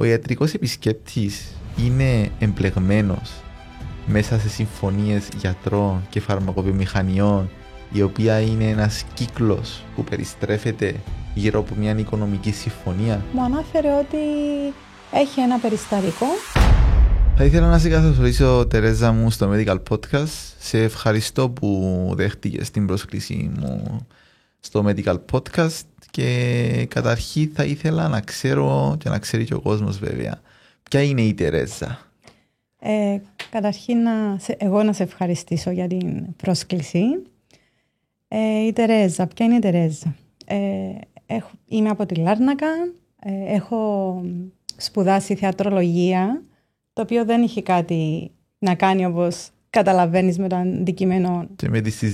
ο ιατρικός επισκέπτης είναι εμπλεγμένος μέσα σε συμφωνίες γιατρών και φαρμακοβιομηχανιών, η οποία είναι ένας κύκλος που περιστρέφεται γύρω από μια οικονομική συμφωνία. Μου ανάφερε ότι έχει ένα περιστατικό. Θα ήθελα να σε καλωσορίσω, Τερέζα μου, στο Medical Podcast. Σε ευχαριστώ που δέχτηκες την πρόσκληση μου στο Medical Podcast και καταρχήν θα ήθελα να ξέρω και να ξέρει και ο κόσμος βέβαια ποια είναι η Τερέζα. Καταρχήν εγώ να σε ευχαριστήσω για την πρόσκληση. Η Τερέζα, ποια είναι η Τερέζα? Είμαι από τη Λάρνακα, έχω σπουδάσει θεατρολογία, το οποίο δεν είχε κάτι να κάνει, όπως καταλαβαίνεις, με το αντικείμενο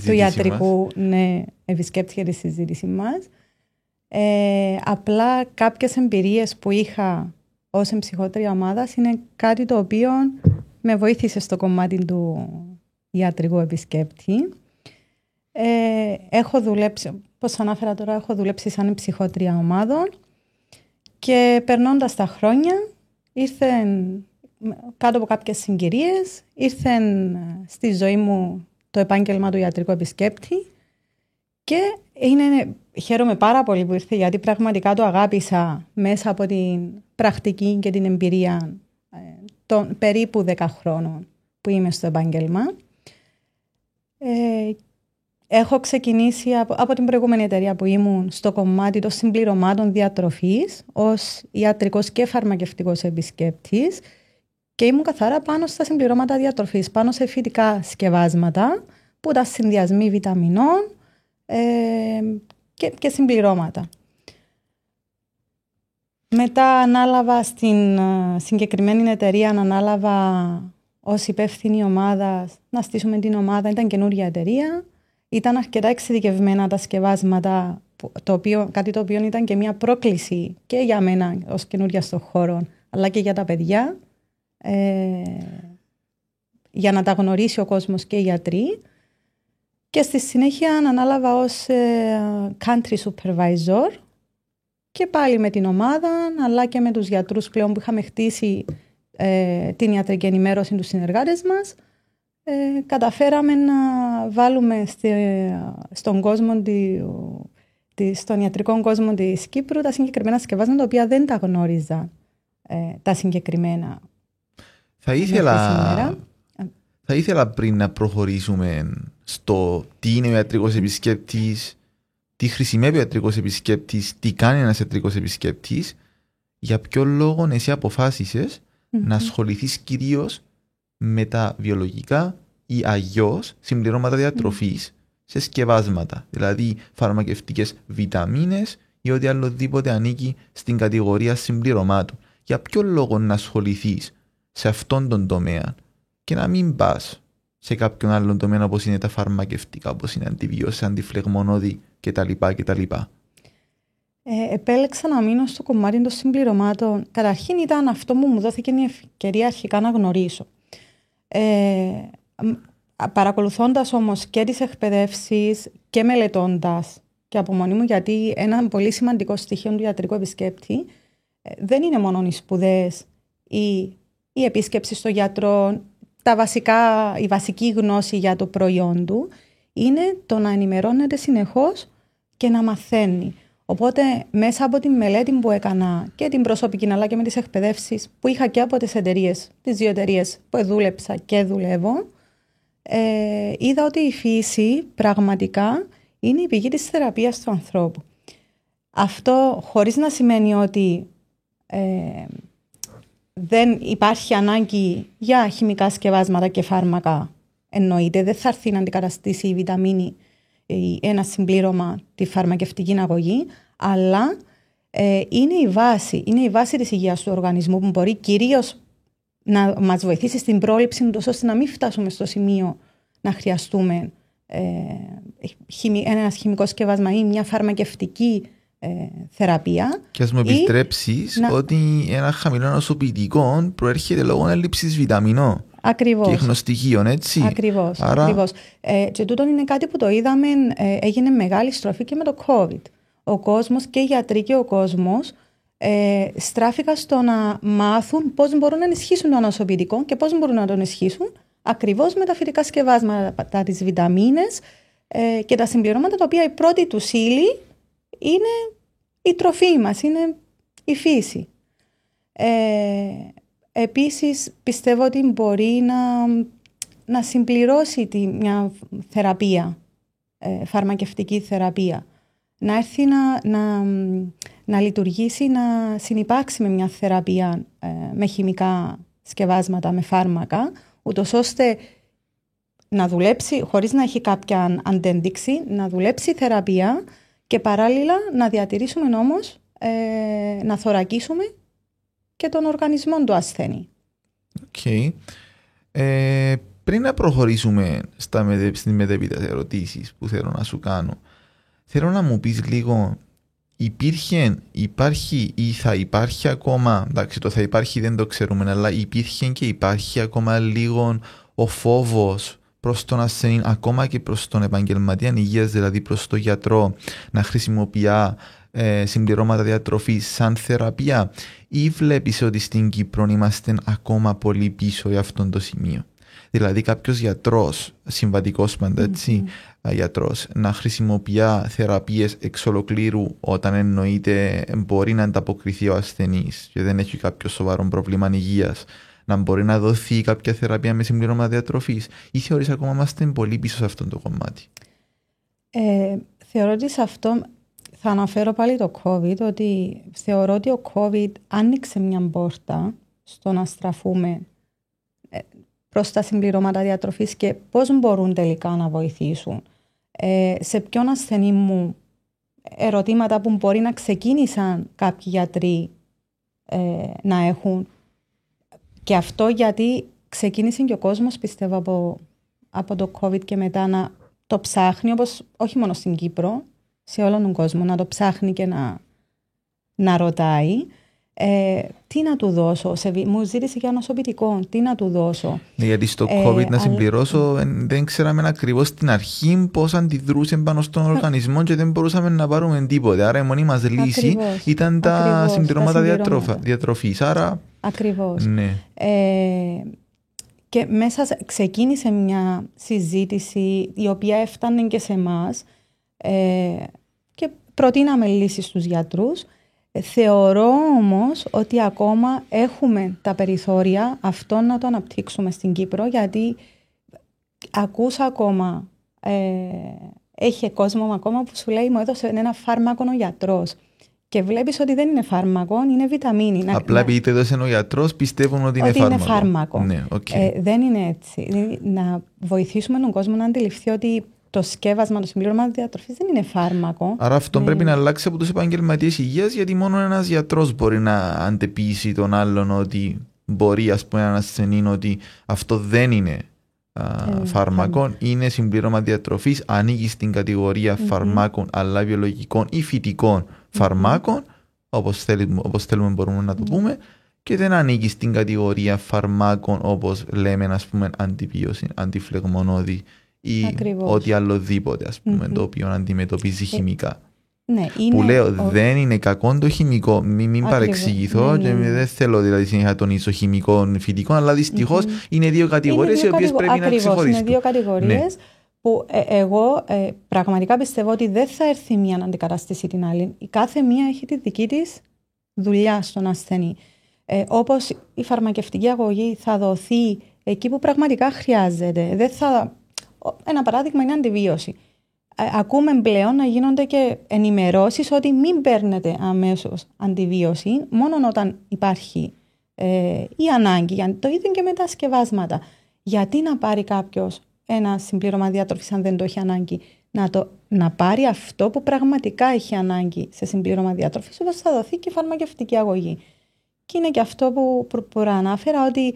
του ιατρικού επισκέπτη για τη συζήτηση μας. Απλά κάποιες εμπειρίες που είχα ως ψυχότρια ομάδας είναι κάτι το οποίο με βοήθησε στο κομμάτι του ιατρικού επισκέπτη. Έχω δουλέψει, όπως ανάφερα τώρα, έχω δουλέψει σαν ψυχότρια ομάδων και περνώντας τα χρόνια ήρθεν κάτω από κάποιες συγκυρίες, ήρθεν στη ζωή μου το επάγγελμα του ιατρικού επισκέπτη και χαίρομαι πάρα πολύ που ήρθε, γιατί πραγματικά το αγάπησα μέσα από την πρακτική και την εμπειρία των περίπου 10 χρόνων που είμαι στο επάγγελμα. Έχω ξεκινήσει από την προηγούμενη εταιρεία που ήμουν στο κομμάτι των συμπληρωμάτων διατροφής ως ιατρικός και φαρμακευτικός επισκέπτης και ήμουν καθαρά πάνω στα συμπληρώματα διατροφής, πάνω σε φυτικά σκευάσματα που ήταν συνδυασμοί βιταμινών και συμπληρώματα. Μετά ανάλαβα στην συγκεκριμένη εταιρεία, ανάλαβα ως υπεύθυνη ομάδα να στήσουμε την ομάδα. Ήταν καινούρια εταιρεία, ήταν αρκετά εξειδικευμένα τα σκευάσματα, κάτι το οποίο ήταν και μια πρόκληση και για μένα ως καινούρια στον χώρο, αλλά και για τα παιδιά, για να τα γνωρίσει ο κόσμος και οι γιατροί. Και στη συνέχεια ανάλαβα ως country supervisor και πάλι με την ομάδα, αλλά και με τους γιατρούς πλέον που είχαμε χτίσει την ιατρική ενημέρωση τους συνεργάτες μας. Καταφέραμε να βάλουμε στον ιατρικό κόσμο της Κύπρου τα συγκεκριμένα σκευάσματα, τα οποία δεν τα γνώριζα τα συγκεκριμένα. Θα ήθελα πριν να προχωρήσουμε στο τι είναι ο ιατρικός επισκέπτης, τι χρησιμεύει ο ιατρικός επισκέπτης, τι κάνει ένας ιατρικός επισκέπτης, για ποιο λόγο εσύ αποφάσισες να ασχοληθείς κυρίως με τα βιολογικά ή αγιώς συμπληρώματα διατροφής σε σκευάσματα, δηλαδή φαρμακευτικές βιταμίνες ή ό,τι αλλοδήποτε ανήκει στην κατηγορία συμπληρωμάτων. Για ποιο λόγο να ασχοληθείς σε αυτόν τον τομέα και να μην πας σε κάποιον άλλον τομέα, όπως είναι τα φαρμακευτικά, όπως είναι αντιβιώσεις, αντιφλεγμονώδη κτλ. Επέλεξα να μείνω στο κομμάτι των συμπληρωμάτων. Καταρχήν ήταν αυτό που μου δόθηκε η ευκαιρία αρχικά να γνωρίσω. Παρακολουθώντας όμως και τις εκπαιδεύσεις και μελετώντας και από μόνη μου, γιατί ένα πολύ σημαντικό στοιχείο του ιατρικού επισκέπτη δεν είναι μόνο οι σπουδές ή η επίσκεψη στο γιατρό, η βασική γνώση για το προϊόν του, είναι το να ενημερώνεται συνεχώς και να μαθαίνει. Οπότε μέσα από τη μελέτη που έκανα και την προσωπική, αλλά και με τις εκπαιδεύσεις που είχα και από τις δύο εταιρείες που δούλεψα και δουλεύω, είδα ότι η φύση πραγματικά είναι η πηγή της θεραπείας του ανθρώπου. Αυτό χωρίς να σημαίνει ότι δεν υπάρχει ανάγκη για χημικά σκευάσματα και φάρμακα. Εννοείται, δεν θα έρθει να αντικαταστήσει η βιταμίνη ή ένα συμπλήρωμα τη φαρμακευτική αγωγή, αλλά είναι η βάση της υγείας του οργανισμού, που μπορεί κυρίως να μας βοηθήσει στην πρόληψη, ώστε να μην φτάσουμε στο σημείο να χρειαστούμε ένα χημικό σκευάσμα ή μια φαρμακευτική θεραπεία. Και ας μου επιστρέψεις ότι ένα χαμηλό νοσοποιητικό προέρχεται λόγω έλλειψης βιταμινών. Ακριβώς. Και ίχνοστοιχείων, έτσι. Ακριβώς. Και τούτο είναι κάτι που το είδαμε, έγινε μεγάλη στροφή και με το COVID. Ο κόσμος και οι γιατροί και ο κόσμος στράφηκα στο να μάθουν πώς μπορούν να ενισχύσουν το ανοσοποιητικό και πώς μπορούν να το ενισχύσουν ακριβώς με τα φυτικά σκευάσματα, τις βιταμίνες και τα συμπληρώματα, τα οποία η πρώτη του ύλη είναι η τροφή μας, είναι η φύση. Επίσης πιστεύω ότι μπορεί να συμπληρώσει μια θεραπεία, φαρμακευτική θεραπεία, να έρθει να λειτουργήσει, να συνυπάρξει με μια θεραπεία με χημικά σκευάσματα, με φάρμακα, ούτως ώστε να δουλέψει, χωρίς να έχει κάποια αντένδειξη, να δουλέψει η θεραπεία και παράλληλα να διατηρήσουμε όμως, να θωρακίσουμε και τον οργανισμό του ασθενή. Okay. Πριν να προχωρήσουμε στις μετέπειτα ερωτήσεις που θέλω να σου κάνω, θέλω να μου πεις λίγο, υπάρχει ή θα υπάρχει ακόμα, εντάξει το θα υπάρχει δεν το ξέρουμε, αλλά υπήρχε και υπάρχει ακόμα λίγο ο φόβος προς τον ασθενή, ακόμα και προς τον επαγγελματία υγείας, δηλαδή προς τον γιατρό, να χρησιμοποιεί συμπληρώματα διατροφής σαν θεραπεία, ή βλέπεις ότι στην Κύπρο είμαστε ακόμα πολύ πίσω για αυτό το σημείο? Δηλαδή κάποιος γιατρός, συμβατικός πάντα έτσι, γιατρός, να χρησιμοποιεί θεραπείες εξ ολοκλήρου όταν εννοείται μπορεί να ανταποκριθεί ο ασθενής και δεν έχει κάποιο σοβαρό πρόβλημα υγείας, να μπορεί να δοθεί κάποια θεραπεία με συμπληρώματα διατροφής, ή θεωρείς ακόμα είμαστε πολύ πίσω σε αυτό το κομμάτι? Θεωρώ ότι σε αυτό θα αναφέρω πάλι το COVID, ότι θεωρώ ότι ο COVID άνοιξε μια πόρτα στο να στραφούμε προς τα συμπληρώματα διατροφής και πώς μπορούν τελικά να βοηθήσουν. Σε ποιον ασθενή μου ερωτήματα που μπορεί να ξεκίνησαν κάποιοι γιατροί να έχουν, και αυτό γιατί ξεκίνησε και ο κόσμος, πιστεύω, από το COVID και μετά να το ψάχνει, όπως όχι μόνο στην Κύπρο, σε όλον τον κόσμο, να το ψάχνει και να ρωτάει. Τι να του δώσω, μου ζήτησε για ανοσοποιητικό, τι να του δώσω. Γιατί στο COVID, να συμπληρώσω, δεν ξέραμε ακριβώς στην αρχή πώς αντιδρούσε πάνω στον οργανισμό και δεν μπορούσαμε να πάρουμε τίποτε. Άρα η μόνη μας λύση ήταν τα συμπληρώματα διατροφής. Άρα... Ακριβώς. Ναι. Και μέσα ξεκίνησε μια συζήτηση η οποία έφτανε και σε εμάς και προτείναμε λύσεις στους γιατρούς. Θεωρώ όμως ότι ακόμα έχουμε τα περιθώρια αυτό να το αναπτύξουμε στην Κύπρο, γιατί ακούσα ακόμα, έχει κόσμο ακόμα που σου λέει μου έδωσε ένα φάρμακο ο γιατρός και βλέπεις ότι δεν είναι φάρμακο, είναι βιταμίνη. Απλά επειδή έδωσε ο γιατρός πιστεύουν ότι είναι φάρμακο. Είναι φάρμακο. Ναι, okay. Δεν είναι έτσι. Να βοηθήσουμε τον κόσμο να αντιληφθεί ότι το σκεύασμα, το συμπλήρωμα διατροφής δεν είναι φάρμακο. Άρα αυτό πρέπει να αλλάξει από τους επαγγελματίες υγείας, γιατί μόνο ένας γιατρός μπορεί να αντεποιήσει τον άλλον ότι μπορεί, ας πούμε, έναν ασθενή ότι αυτό δεν είναι φάρμακο, είναι συμπλήρωμα διατροφής, ανήκει στην κατηγορία φαρμάκων, αλλά βιολογικών ή φυτικών φαρμάκων, όπως θέλουμε μπορούμε να το πούμε, και δεν ανήκει στην κατηγορία φαρμάκων όπως λέμε, ας πούμε, αντιβίωση, αντιφλεγμονώδη ή ό,τι αλλοδήποτε, ας πούμε, το οποίο αντιμετωπίζει χημικά. Ναι, που λέω δεν είναι κακό το χημικό, μην παρεξηγηθώ, και δεν θέλω δηλαδή συνέχεια τον ισοχημικό φυτικό, αλλά δυστυχώς είναι δύο κατηγορίες οι οποίες πρέπει να ξεχωριστούν. Είναι δύο κατηγορίες που εγώ πραγματικά πιστεύω ότι δεν θα έρθει μία να αντικαταστήσει την άλλη. Η κάθε μία έχει τη δική της δουλειά στον ασθενή. Όπως η φαρμακευτική αγωγή θα δοθεί εκεί που πραγματικά χρειάζεται. Ένα παράδειγμα είναι αντιβίωση. Ακούμε πλέον να γίνονται και ενημερώσεις ότι μην παίρνετε αμέσως αντιβίωση, μόνο όταν υπάρχει η ανάγκη. Το ίδιο και με τα σκευάσματα. Γιατί να πάρει κάποιος ένα συμπλήρωμα διατροφής αν δεν το έχει ανάγκη? Να πάρει αυτό που πραγματικά έχει ανάγκη σε συμπλήρωμα διατροφής, όπως θα δοθεί και η φαρμακευτική αγωγή. Και είναι και αυτό που προανάφερα, ότι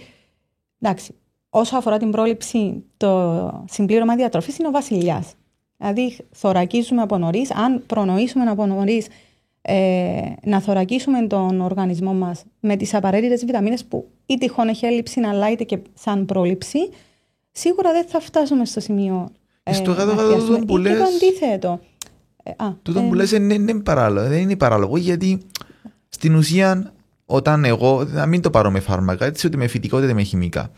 εντάξει, όσο αφορά την πρόληψη, το συμπλήρωμα διατροφής είναι ο βασιλιάς. Δηλαδή, θωρακίζουμε από νωρίς. Αν προνοήσουμε από νωρίς να θωρακίσουμε τον οργανισμό μας με τις απαραίτητες βιταμίνες που ή τυχόν έχει έλλειψη, αλλά είτε και σαν πρόληψη, σίγουρα δεν θα φτάσουμε στο σημείο. Στο κάτω που λες. Το αντίθετο. Τούτο που λες δεν είναι παράλογο. Δεν είναι παράλογο, γιατί Στην ουσία, όταν εγώ, να μην το πάρω με φάρμακα, έτσι ούτε με φυτικά ούτε με χημικά.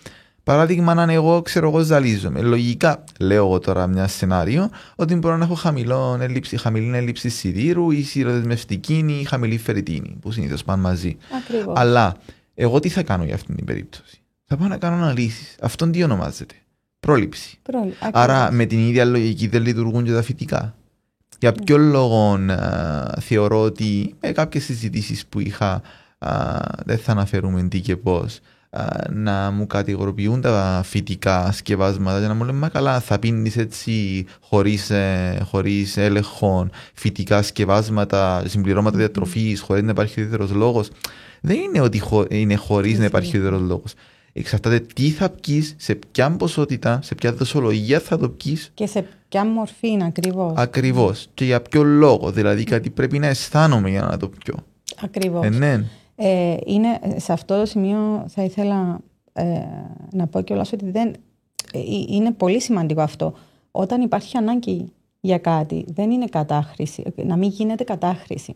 Παράδειγμα, αν εγώ ξέρω εγώ ζαλίζομαι. Λογικά, λέω εγώ τώρα μια σενάριο, ότι μπορώ να έχω χαμηλή έλλειψη σιδήρου ή σιδηροδεσμευτική ή χαμηλή φερριτίνη, που συνήθως πάνε μαζί. Ακριβώς. Αλλά εγώ τι θα κάνω για αυτήν την περίπτωση? Θα πάω να κάνω αναλύσεις. Αυτόν τι ονομάζεται? Πρόληψη. Άρα με την ίδια λογική δεν λειτουργούν και τα φυτικά. Για ποιο λόγο θεωρώ ότι με κάποιες συζητήσεις που είχα, δεν θα αναφέρουμε τι και πώς, να μου κατηγοροποιούν τα φυτικά σκευάσματα και να μου λένε μα καλά θα πίνεις έτσι χωρίς έλεγχο φυτικά σκευάσματα, συμπληρώματα διατροφής χωρίς να υπάρχει ιδιαίτερος λόγος. Δεν είναι ότι είναι χωρίς να υπάρχει ιδιαίτερος λόγος. Εξαρτάται τι θα πιείς, σε ποια ποσότητα, σε ποια δοσολογία θα το πιείς. Και σε ποια μορφή είναι ακριβώς. Ακριβώς. Και για ποιο λόγο. Δηλαδή κάτι πρέπει να αισθάνομαι για να το πιω. Ακριβώς. Ναι. Είναι, σε αυτό το σημείο θα ήθελα να πω κιόλας ότι είναι πολύ σημαντικό αυτό. Όταν υπάρχει ανάγκη για κάτι, δεν είναι κατάχρηση, να μην γίνεται κατάχρηση.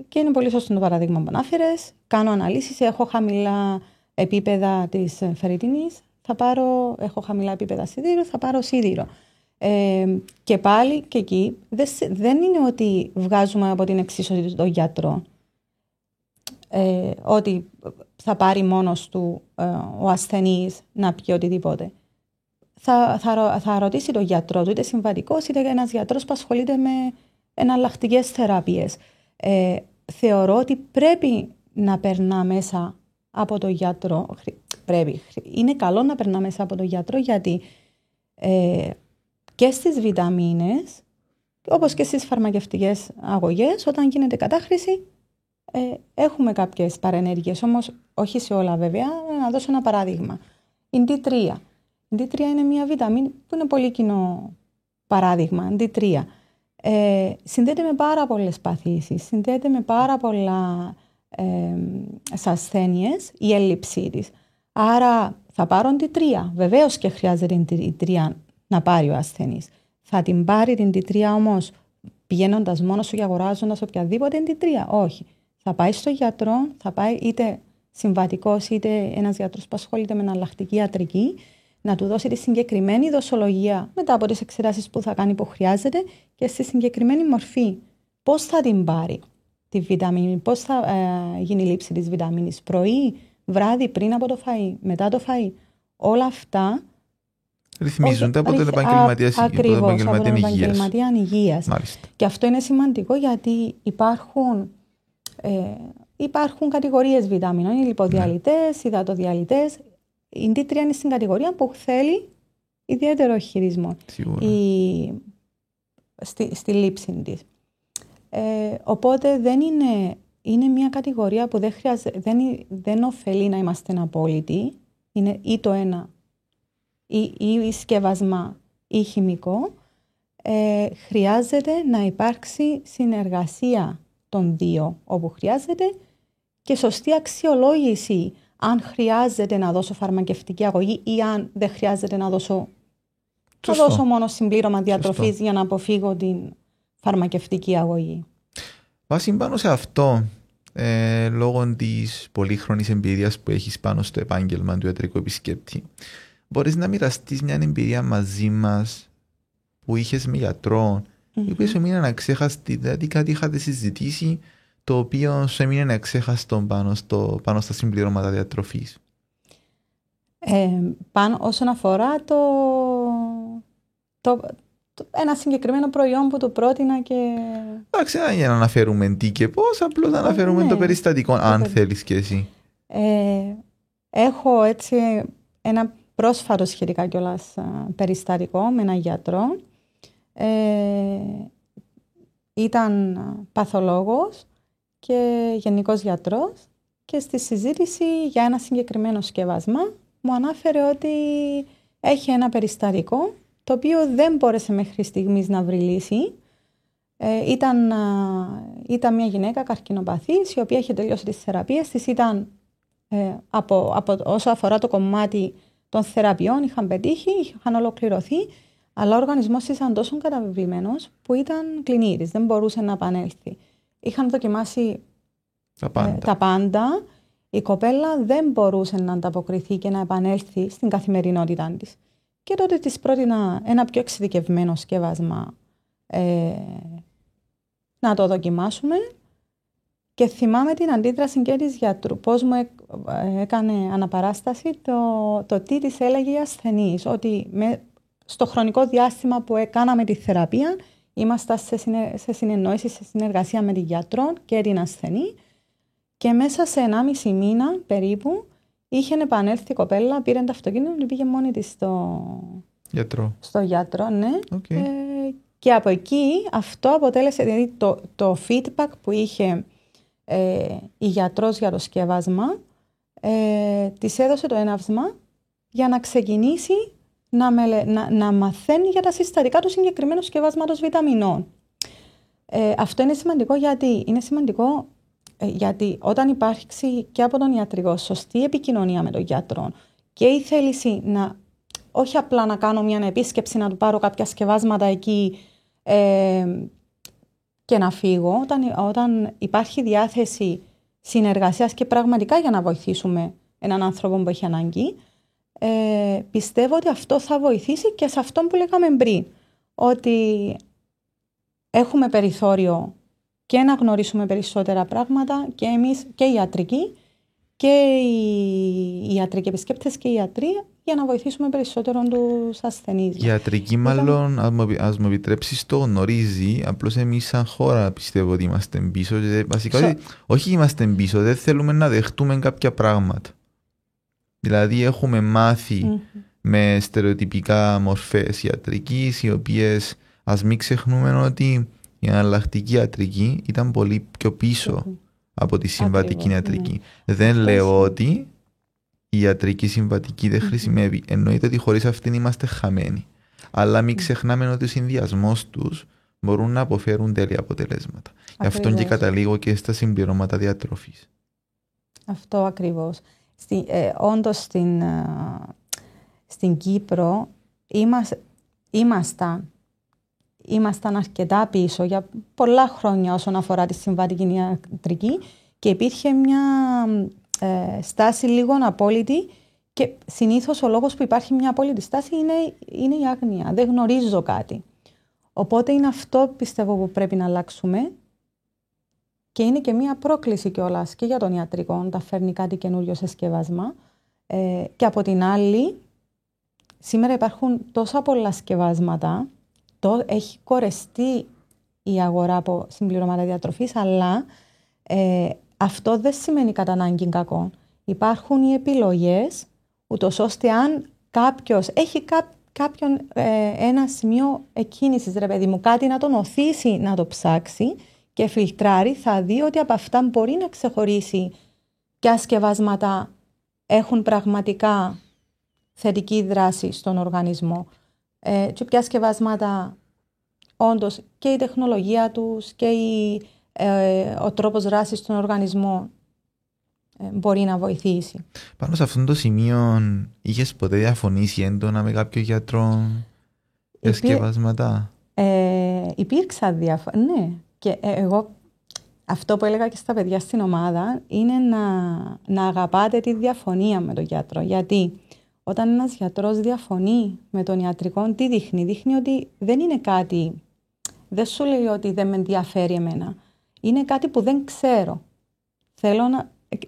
Και είναι πολύ σωστό το παράδειγμα που ανάφερες. Κάνω αναλύσεις, έχω χαμηλά επίπεδα της φερριτίνης, έχω χαμηλά επίπεδα σιδήρου, θα πάρω σίδηρο. Και πάλι και εκεί δεν είναι ότι βγάζουμε από την εξίσωση τον γιατρό. Ότι θα πάρει μόνος του ο ασθενής να πιει οτιδήποτε. Θα ρωτήσει τον γιατρό του, είτε συμβατικός είτε ένας γιατρός που ασχολείται με εναλλακτικές θεραπείες. Θεωρώ ότι πρέπει να περνά μέσα από τον γιατρό. Είναι καλό να περνά μέσα από τον γιατρό γιατί και στις βιταμίνες, όπως και στις φαρμακευτικές αγωγές, όταν γίνεται κατάχρηση, έχουμε κάποιες παρενέργειες, όμως όχι σε όλα βέβαια. Να δώσω ένα παράδειγμα. Η D3. Η D3 είναι μια βιταμίνη που είναι πολύ κοινό παράδειγμα. D3. Συνδέεται με πάρα πολλές παθήσεις, συνδέεται με πάρα πολλά ασθένειες η έλλειψή της. Άρα θα πάρω την D3. Βεβαίως και χρειάζεται την D3 να πάρει ο ασθενής. Θα την πάρει την D3 όμως πηγαίνοντας μόνος σου και αγοράζοντας οποιαδήποτε D3? Όχι. Θα πάει στο γιατρό, θα πάει είτε συμβατικός είτε ένας γιατρός που ασχολείται με εναλλακτική ιατρική, να του δώσει τη συγκεκριμένη δοσολογία μετά από τις εξετάσεις που θα κάνει που χρειάζεται και στη συγκεκριμένη μορφή. Πώς θα την πάρει τη βιταμίνη, πώς θα γίνει η λήψη της βιταμίνης, πρωί, βράδυ, πριν από το φαΐ, μετά το φαΐ. Όλα αυτά ρυθμίζονται από τον επαγγελματία υγείας. Και αυτό είναι σημαντικό γιατί υπάρχουν κατηγορίες βιταμίνων, οι λιποδιαλυτές, οι υδατοδιαλυτές. Η D3 είναι στην κατηγορία που θέλει ιδιαίτερο χειρισμό στη λήψη της. Οπότε είναι μια κατηγορία που δεν ωφελεί να είμαστε απόλυτοι. Είναι ή το ένα ή σκευασμά ή χημικό. Χρειάζεται να υπάρξει συνεργασία των δύο όπου χρειάζεται και σωστή αξιολόγηση αν χρειάζεται να δώσω φαρμακευτική αγωγή ή αν δεν χρειάζεται να δώσω μόνο συμπλήρωμα διατροφής για να αποφύγω την φαρμακευτική αγωγή. Βάσει πάνω σε αυτό, λόγω της πολύχρονης εμπειρίας που έχεις πάνω στο επάγγελμα του ιατρικού επισκέπτη, μπορείς να μοιραστείς μια εμπειρία μαζί μας που είχες με γιατρό, η οποία σου έμεινε αξέχαστη, δηλαδή κάτι είχατε συζητήσει το οποίο σου έμεινε αξέχαστο πάνω στα συμπληρώματα διατροφής? Όσον αφορά ένα συγκεκριμένο προϊόν που το πρότεινα και... Εντάξει, για να αναφέρουμε τι και πώς, απλώς να αναφέρουμε το περιστατικό, αν θέλεις και εσύ. Έχω έτσι ένα πρόσφατο σχετικά κιόλας περιστατικό με έναν γιατρό. Ήταν παθολόγος και γενικός γιατρός και στη συζήτηση για ένα συγκεκριμένο σκευάσμα μου ανάφερε ότι έχει ένα περιστατικό το οποίο δεν μπόρεσε μέχρι στιγμής να βρει λύση. Ήταν μια γυναίκα καρκινοπαθής η οποία είχε τελειώσει τις θεραπείες της. Όσο αφορά το κομμάτι των θεραπείων είχαν πετύχει, είχαν ολοκληρωθεί, αλλά ο οργανισμός της ήταν τόσο καταβεβλημένος που ήταν κλινήρης, δεν μπορούσε να επανέλθει. Είχαν δοκιμάσει τα πάντα, η κοπέλα δεν μπορούσε να ανταποκριθεί και να επανέλθει στην καθημερινότητά της. Και τότε της πρότεινα ένα πιο εξειδικευμένο σκεύασμα να το δοκιμάσουμε. Και θυμάμαι την αντίδραση και της γιατρού, πώς μου έκανε αναπαράσταση το τι της έλεγε η ασθενής, ότι στο χρονικό διάστημα που έκαναμε τη θεραπεία ήμασταν σε συνεννόηση, σε συνεργασία με την γιατρό και την ασθενή και μέσα σε 1,5 μήνα περίπου είχε επανέλθει η κοπέλα, πήρε το αυτοκίνητο και πήγε μόνη της στο γιατρό, ναι. Okay. Και από εκεί αυτό αποτέλεσε, δηλαδή το feedback που είχε η γιατρός για το σκεύασμα της έδωσε το έναυσμα για να ξεκινήσει να μαθαίνει για τα συστατικά του συγκεκριμένου σκευάσματος βιταμινών. Αυτό είναι σημαντικό γιατί όταν υπάρξει και από τον ιατρικό σωστή επικοινωνία με τον γιατρό και η θέληση να όχι απλά να κάνω μια επίσκεψη να του πάρω κάποια σκευάσματα εκεί και να φύγω, όταν υπάρχει διάθεση συνεργασίας και πραγματικά για να βοηθήσουμε έναν άνθρωπο που έχει ανάγκη, πιστεύω ότι αυτό θα βοηθήσει και σε αυτό που λέγαμε πριν, ότι έχουμε περιθώριο και να γνωρίσουμε περισσότερα πράγματα και εμείς και οι ιατρικοί και οι ιατρικοί επισκέπτες και οι ιατροί για να βοηθήσουμε περισσότερο τους ασθενείς. Η ιατρική μάλλον, ας μου επιτρέψεις, το γνωρίζει, απλώς εμείς σαν χώρα πιστεύω ότι είμαστε πίσω. Βασικά όχι είμαστε πίσω, δεν θέλουμε να δεχτούμε κάποια πράγματα. Δηλαδή έχουμε μάθει με στερεοτυπικά μορφές ιατρικής, οι οποίες ας μην ξεχνούμε ότι η εναλλακτική ιατρική ήταν πολύ πιο πίσω από τη συμβατική ιατρική. Δεν λέω ότι η ιατρική συμβατική δεν χρησιμεύει. Εννοείται ότι χωρίς αυτήν είμαστε χαμένοι. Αλλά μην ξεχνάμε ότι ο συνδυασμός τους μπορούν να αποφέρουν τέλεια αποτελέσματα. Γι' αυτό και καταλήγω και στα συμπληρώματα διατροφής. Αυτό ακριβώς. Όντως στην Κύπρο ήμασταν αρκετά πίσω για πολλά χρόνια όσον αφορά τη συμβατική ιατρική και υπήρχε μια στάση λίγο απόλυτη και συνήθως ο λόγος που υπάρχει μια απόλυτη στάση είναι η άγνοια. Δεν γνωρίζω κάτι. Οπότε είναι αυτό πιστεύω που πρέπει να αλλάξουμε και είναι και μια πρόκληση κιόλας και για τον ιατρικό να φέρνει κάτι καινούριο σε σκευάσμα. Και από την άλλη, σήμερα υπάρχουν τόσα πολλά σκευάσματα, έχει κορεστεί η αγορά από συμπληρώματα διατροφής, αλλά αυτό δεν σημαίνει κατά ανάγκη κακό. Υπάρχουν οι επιλογές, ούτως ώστε αν κάποιος έχει ένα σημείο εκκίνησης, ρε παιδί μου, κάτι να τον οθήσει να το ψάξει και φιλτράρει, θα δει ότι από αυτά μπορεί να ξεχωρίσει ποια σκευάσματα έχουν πραγματικά θετική δράση στον οργανισμό και ποια σκευάσματα όντως και η τεχνολογία τους και ο τρόπος δράσης στον οργανισμό μπορεί να βοηθήσει. Πάνω σε αυτό το σημείο είχες ποτέ διαφωνήσει έντονα με κάποιο γιατρό για σκευάσματα? Υπήρξα ναι. Και εγώ αυτό που έλεγα και στα παιδιά στην ομάδα είναι να αγαπάτε τη διαφωνία με τον γιατρό. Γιατί όταν ένας γιατρός διαφωνεί με τον ιατρικό, τι δείχνει? Δείχνει ότι δεν είναι κάτι, δεν σου λέει ότι δεν με ενδιαφέρει εμένα. Είναι κάτι που δεν ξέρω.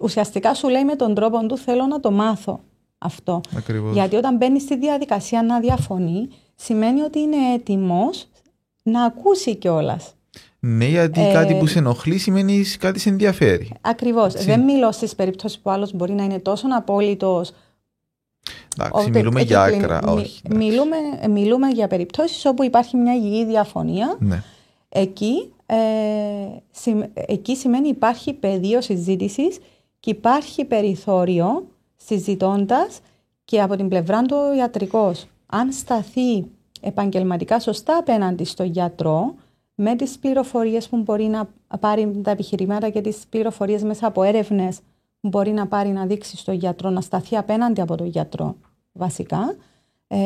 Ουσιαστικά σου λέει με τον τρόπο του θέλω να το μάθω αυτό. Ακριβώς. Γιατί όταν μπαίνει στη διαδικασία να διαφωνεί, σημαίνει ότι είναι έτοιμος να ακούσει κιόλας. Ναι, γιατί κάτι που σε ενοχλεί σημαίνει κάτι σε ενδιαφέρει. Ακριβώς. Δεν μιλώ στις περιπτώσεις που άλλος μπορεί να είναι τόσο απόλυτος. Εντάξει, μιλούμε για άκρα. Όχι, μιλούμε για περιπτώσεις όπου υπάρχει μια υγιή διαφωνία. Ναι. Εκεί σημαίνει υπάρχει πεδίο συζήτησης και υπάρχει περιθώριο συζητώντας και από την πλευρά του ιατρικός. Αν σταθεί επαγγελματικά σωστά απέναντι στο γιατρό, με τις πληροφορίες που μπορεί να πάρει τα επιχειρήματα και τις πληροφορίες μέσα από έρευνες που μπορεί να πάρει να δείξει στον γιατρό, να σταθεί απέναντι από τον γιατρό βασικά,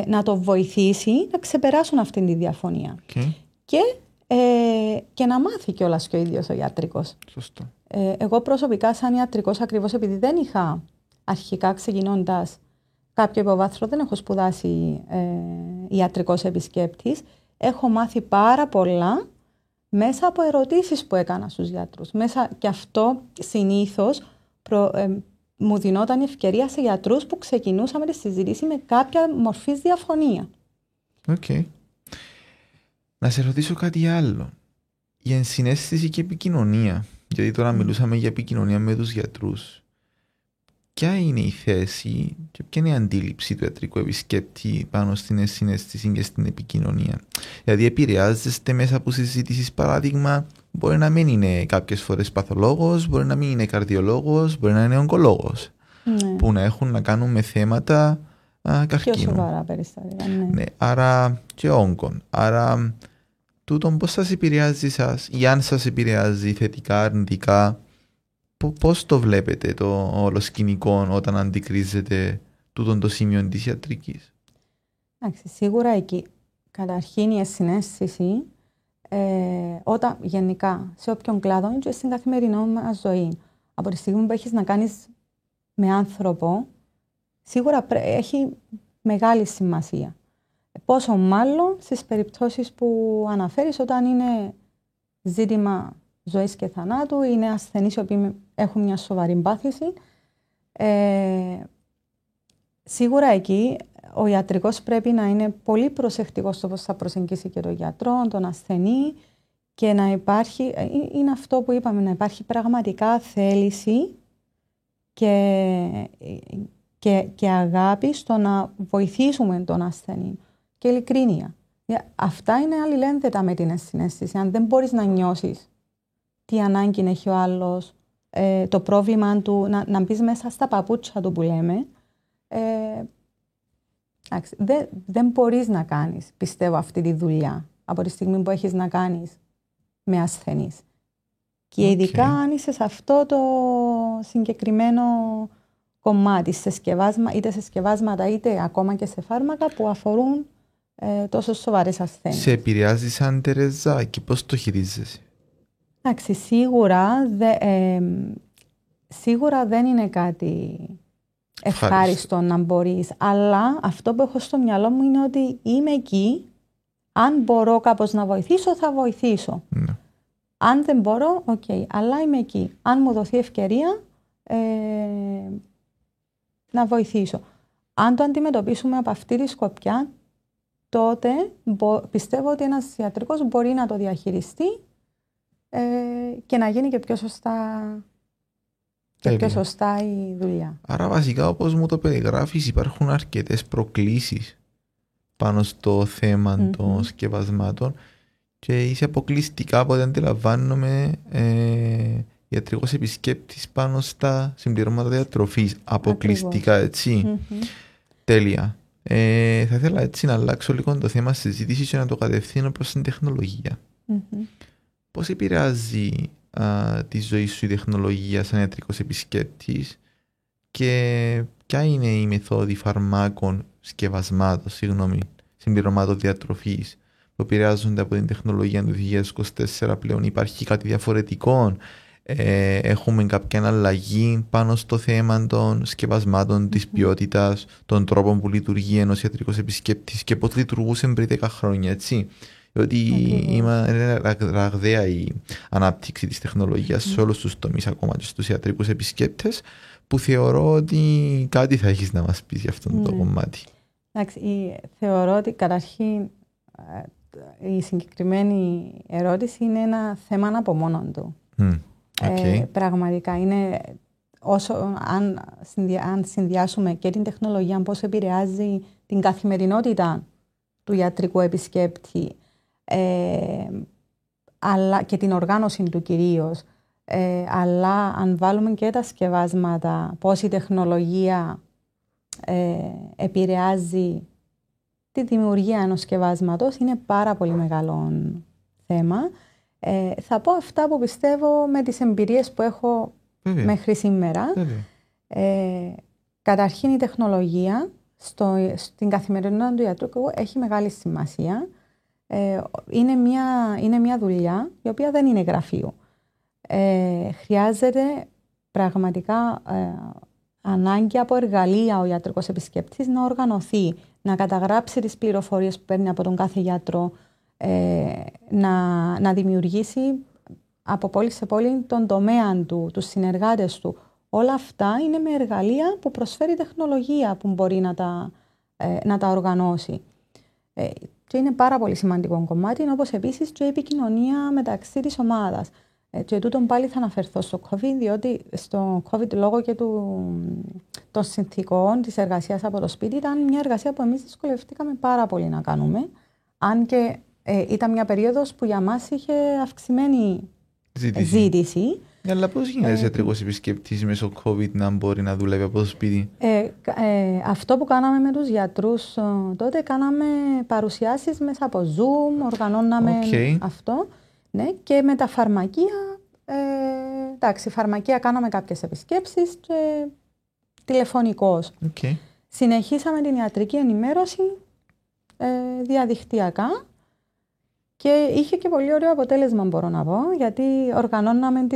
να το βοηθήσει να ξεπεράσουν αυτή τη διαφωνία. Okay. Και και να μάθει κιόλας και ο ίδιος ο ιατρικός. Σωστό. Εγώ προσωπικά σαν ιατρικός, ακριβώς επειδή δεν είχα αρχικά ξεκινώντας κάποιο υποβάθρο, δεν έχω σπουδάσει ιατρικός επισκέπτης, έχω μάθει πάρα πολλά μέσα από ερωτήσεις που έκανα στους γιατρούς. Και αυτό συνήθως μου δινόταν ευκαιρία σε γιατρούς που ξεκινούσαμε τη συζήτηση με κάποια μορφής διαφωνία. Okay. Να σε ρωτήσω κάτι άλλο. Η ενσυναίσθηση και επικοινωνία. Γιατί τώρα μιλούσαμε για επικοινωνία με τους γιατρούς. Ποια είναι η θέση και ποια είναι η αντίληψη του ιατρικού επισκέπτη πάνω στην ενσυναίσθηση και στην επικοινωνία? Δηλαδή επηρεάζεστε μέσα από συζήτησεις, παράδειγμα, μπορεί να μην είναι κάποιες φορές παθολόγος, μπορεί να μην είναι καρδιολόγος, μπορεί να είναι ογκολόγος, που να έχουν να κάνουν με θέματα καρκίνου. Πιο σοβαρά περιστατικά, ναι. Άρα και όγκων. Άρα τούτον πώς σας επηρεάζει σας, ή αν σας επηρεάζει θετικά, αρνητικά, πώς το βλέπετε το όλο σκηνικό όταν αντικρίζετε τούτον το σημείο της ιατρικής? Εντάξει, σίγουρα εκεί καταρχήν η συναίσθηση όταν γενικά σε όποιον κλάδο και στην καθημερινή μας ζωή, από τη στιγμή που έχεις να κάνεις με άνθρωπο, σίγουρα έχει μεγάλη σημασία. Πόσο μάλλον στις περιπτώσεις που αναφέρεις, όταν είναι ζήτημα ζωής και θανάτου, είναι ασθενείς οι οποίοι έχουν μια σοβαρή πάθηση. Σίγουρα εκεί ο ιατρικός πρέπει να είναι πολύ προσεκτικός στο πώς θα προσεγγίσει και τον γιατρό, τον ασθενή, και να υπάρχει, είναι αυτό που είπαμε, να υπάρχει πραγματικά θέληση και αγάπη στο να βοηθήσουμε τον ασθενή και ειλικρίνεια. Αυτά είναι αλληλένδετα με την ενσυναίσθηση. Αν δεν μπορείς να νιώσεις τι ανάγκη έχει ο άλλος, το πρόβλημα του, να μπεις μέσα στα παπούτσια του που λέμε, δεν μπορείς να κάνεις, πιστεύω, αυτή τη δουλειά από τη στιγμή που έχεις να κάνεις με ασθενείς. Και ειδικά αν είσαι σε αυτό το συγκεκριμένο κομμάτι, είτε σε σκευάσματα είτε ακόμα και σε φάρμακα που αφορούν τόσο σοβαρές ασθένειες. Σε επηρεάζει σαν Τερεζά και πώς το χειρίζεσαι? Εντάξει, σίγουρα δεν είναι κάτι ευχάριστο να μπορείς, αλλά αυτό που έχω στο μυαλό μου είναι ότι είμαι εκεί, αν μπορώ κάπως να βοηθήσω θα βοηθήσω. Ναι. Αν δεν μπορώ, αλλά είμαι εκεί. Αν μου δοθεί ευκαιρία να βοηθήσω. Αν το αντιμετωπίσουμε από αυτή τη σκοπιά, τότε πιστεύω ότι ένας ιατρικός μπορεί να το διαχειριστεί και να γίνει και πιο σωστά η δουλειά. Άρα βασικά, όπως μου το περιγράφεις, υπάρχουν αρκετές προκλήσεις πάνω στο θέμα των σκευασμάτων και είσαι αποκλειστικά, από ό,τι αντιλαμβάνομαι, ιατρικός επισκέπτης πάνω στα συμπληρώματα διατροφής. Αποκλειστικά, έτσι. Τέλεια. Θα ήθελα έτσι να αλλάξω λίγο το θέμα συζήτηση και να το κατευθύνω προς την τεχνολογία. Πώς επηρεάζει τη ζωή σου η τεχνολογία σαν ιατρικός επισκέπτης και ποια είναι η μεθόδη φαρμάκων, συμπληρωμάτων διατροφής που επηρεάζονται από την τεχνολογία του 2024 πλέον? Υπάρχει κάτι διαφορετικό? Έχουμε κάποια αλλαγή πάνω στο θέμα των σκευασμάτων, της ποιότητας, των τρόπων που λειτουργεί ένας ιατρικός επισκέπτης και πώς λειτουργούσε πριν 10 χρόνια, έτσι? Διότι είναι ραγδαία η ανάπτυξη της τεχνολογίας σε όλους τους τομείς, ακόμα και στους ιατρικούς επισκέπτες, που θεωρώ ότι κάτι θα έχεις να μας πεις για αυτό το κομμάτι. Εντάξει, θεωρώ ότι καταρχήν η συγκεκριμένη ερώτηση είναι ένα θέμα από μόνον του. Πραγματικά είναι, αν συνδυάσουμε και την τεχνολογία, πώς επηρεάζει την καθημερινότητα του ιατρικού επισκέπτη, αλλά και την οργάνωση του κυρίως, αλλά αν βάλουμε και τα σκευάσματα, πώς η τεχνολογία επηρεάζει τη δημιουργία ενός σκευάσματος, είναι πάρα πολύ μεγάλο θέμα. Θα πω αυτά που πιστεύω με τις εμπειρίες που έχω μέχρι σήμερα. Καταρχήν η τεχνολογία στην καθημερινότητα του ιατρού έχει μεγάλη σημασία. Είναι μια δουλειά η οποία δεν είναι γραφείο. Χρειάζεται πραγματικά ανάγκη από εργαλεία ο ιατρικός επισκέπτης να οργανωθεί, να καταγράψει τις πληροφορίες που παίρνει από τον κάθε γιατρό, να δημιουργήσει από πόλη σε πόλη τον τομέα του, τους συνεργάτες του. Όλα αυτά είναι με εργαλεία που προσφέρει τεχνολογία που μπορεί να τα οργανώσει. Και είναι πάρα πολύ σημαντικό κομμάτι, όπως επίσης και η επικοινωνία μεταξύ της ομάδας. Και τούτον πάλι θα αναφερθώ στο COVID, διότι στο COVID λόγω και των συνθήκων της εργασίας από το σπίτι ήταν μια εργασία που εμείς δυσκολευτήκαμε πάρα πολύ να κάνουμε. Αν και ήταν μια περίοδος που για μας είχε αυξημένη ζήτηση. Αλλά πώς γίνεται ένας ιατρικός επισκέπτης μέσω COVID να μπορεί να δουλεύει από το σπίτι? Αυτό που κάναμε με τους γιατρούς τότε, κάναμε παρουσιάσεις μέσα από Zoom, οργανώναμε αυτό. Ναι, και με τα φαρμακεία, εντάξει, φαρμακεία κάναμε κάποιες επισκέψεις και τηλεφωνικώς. Συνεχίσαμε την ιατρική ενημέρωση διαδικτυακά και είχε και πολύ ωραίο αποτέλεσμα, μπορώ να πω, γιατί οργανώναμε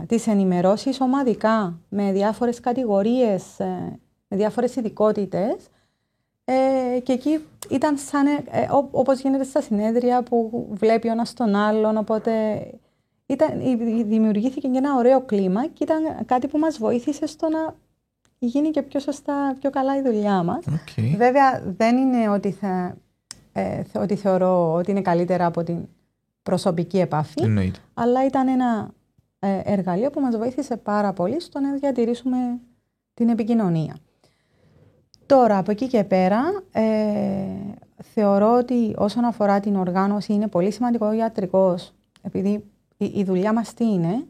τις ενημερώσεις ομαδικά με διάφορες κατηγορίες, με διάφορες ειδικότητες. Και εκεί ήταν σαν, όπως γίνεται στα συνέδρια που βλέπει ο ένας τον άλλον, οπότε δημιουργήθηκε και ένα ωραίο κλίμα και ήταν κάτι που μας βοήθησε στο να γίνει και πιο σωστά, πιο καλά η δουλειά μας. Βέβαια δεν είναι ότι θεωρώ ότι είναι καλύτερα από την προσωπική επαφή, αλλά ήταν ένα εργαλείο που μας βοήθησε πάρα πολύ στο να διατηρήσουμε την επικοινωνία. Τώρα, από εκεί και πέρα, θεωρώ ότι όσον αφορά την οργάνωση είναι πολύ σημαντικό ο ιατρικός, επειδή η δουλειά μας τι είναι,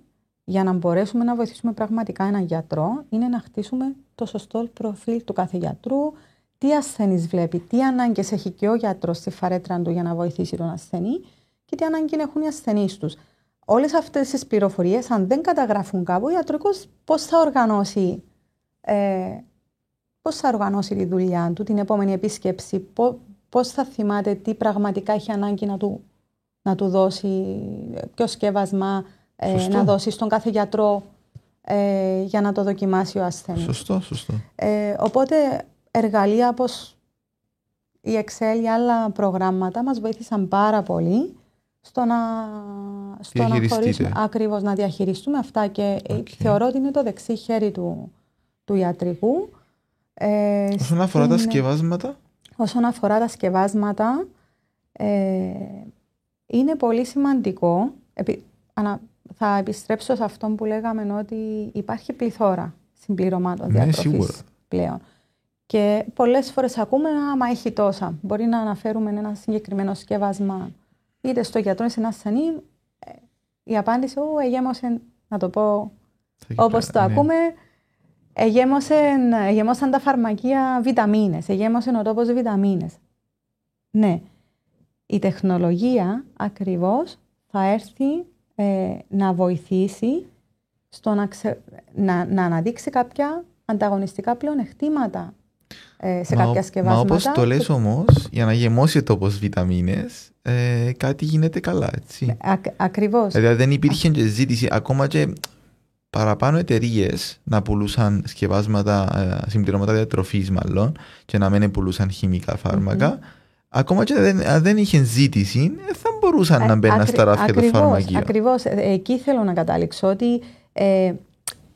για να μπορέσουμε να βοηθήσουμε πραγματικά έναν γιατρό, είναι να χτίσουμε το σωστό προφίλ του κάθε γιατρού, τι ασθενείς βλέπει, τι ανάγκες έχει και ο γιατρός στη φαρέτρα του για να βοηθήσει τον ασθενή και τι ανάγκη έχουν οι ασθενείς τους. Όλες αυτές τις πληροφορίες, αν δεν καταγράφουν κάπου, ο ιατρικός πώς θα οργανώσει τη δουλειά του, την επόμενη επίσκεψη, πώς θα θυμάται τι πραγματικά έχει ανάγκη να του δώσει, ποιο σκεύασμα να δώσει στον κάθε γιατρό για να το δοκιμάσει ο ασθενής. Σωστό. Οπότε εργαλεία όπως η Excel ή άλλα προγράμματα μας βοήθησαν πάρα πολύ στο να χωρίσουμε, ακριβώς, να διαχειριστούμε αυτά και θεωρώ ότι είναι το δεξί χέρι του ιατρικού. Όσον αφορά τα σκευάσματα. Όσον αφορά τα σκευάσματα, είναι πολύ σημαντικό. Θα επιστρέψω σε αυτό που λέγαμε, ότι υπάρχει πληθώρα συμπληρωμάτων διατροφής πλέον. Και πολλές φορές ακούμε, άμα έχει τόσα. Μπορεί να αναφέρουμε ένα συγκεκριμένο σκεύασμα είτε στο γιατρό είτε σε ένα ασθενή. Η απάντηση, εγέμωσε, να το πω όπως το ακούμε, εγέμωσαν τα φαρμακεία βιταμίνες, εγέμωσαν ο τόπος βιταμίνες. Ναι, η τεχνολογία ακριβώς θα έρθει να βοηθήσει στο να αναδείξει κάποια ανταγωνιστικά πλεονεκτήματα σε κάποια σκευάσματα. Μα όπως το λες όμως, για να γεμώσει ο τόπος βιταμίνες, κάτι γίνεται καλά, έτσι. Ακριβώς. Δηλαδή δεν υπήρχε και ζήτηση, ακόμα και παραπάνω εταιρείες να πουλούσαν σκευάσματα, συμπληρώματα διατροφής μάλλον, και να μην πουλούσαν χημικά φάρμακα. Ακόμα και δεν είχε ζήτηση, θα μπορούσαν να μπαίνουν στα ράφια των φαρμακείων. Ακριβώς. Εκεί θέλω να καταλήξω ότι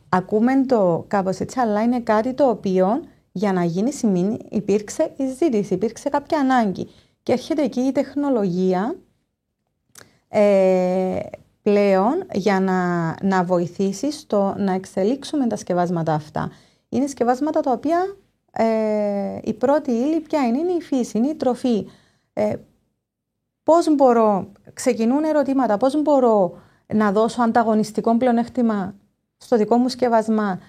ακούμε το κάπως έτσι, αλλά είναι κάτι το οποίο για να γίνει σημαίνει υπήρξε η ζήτηση, υπήρξε κάποια ανάγκη. Και έρχεται εκεί η τεχνολογία πλέον για να βοηθήσει στο να εξελίξουμε τα σκευάσματα αυτά. Είναι σκευάσματα τα οποία η πρώτη ύλη ποια είναι η φύση, είναι η τροφή. Πώς ξεκινούν ερωτήματα, πώς μπορώ να δώσω ανταγωνιστικό πλεονέκτημα στο δικό μου σκευασμά,